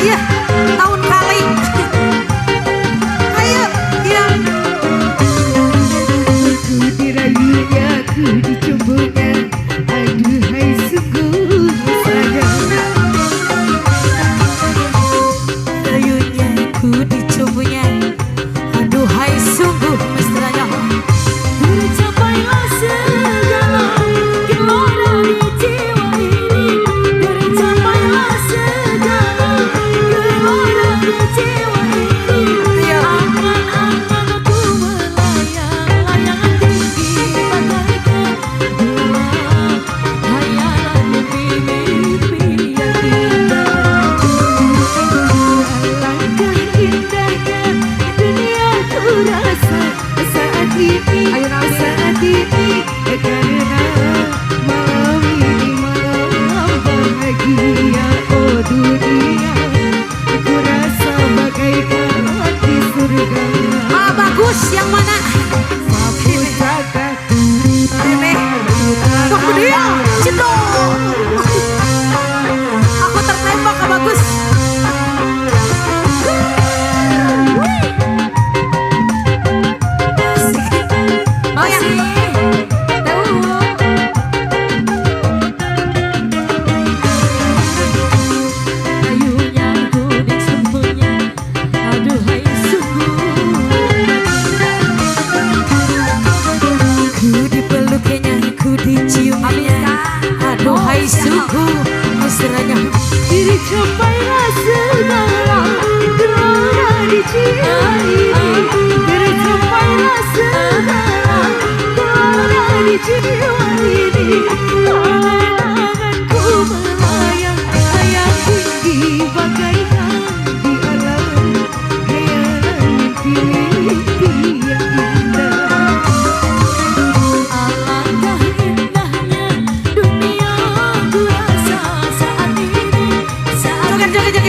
Iya, tahun kali. Ayo, iya. Ku dirayunya, ku dicumbunya, aduhai sungguh mesra. Rayunya ku dicumbunya, aduhai sungguh mesranya. Tercapailah segala gelora di jiwa ini. Tercapailah segala gelora di jiwa ini. Angan-angan ku melayang, layangan tinggi bagaikan bulan. Hayalan mimpi-mimpi yang indah. Alangkah indahnya dunia ku rasa saat ini, saat ini, karena malam ini malam bahagia. Oh dunia, ku rasa bagaikan di surga. Ah, bagus, yang mana? Mapusaka Ini. Wah, dia, Cindo. Aku tertembak, ah, bagus. Oh ya. Rayunya ku dicumbunya, aduhai sungguh. Ku dipeluknya, ku diciumnya, aduhai sungguh mesranya. Tercapailah segala gelora di jiwa ini. Tercapailah segala gelora di jiwa ini. Angan-anganku melayang, layang tinggi bagaikan di alam. Hayalan mimpi-mimpi yang indah. Alangkah indahnya dunia ku rasa saat ini, saat Joget, joget,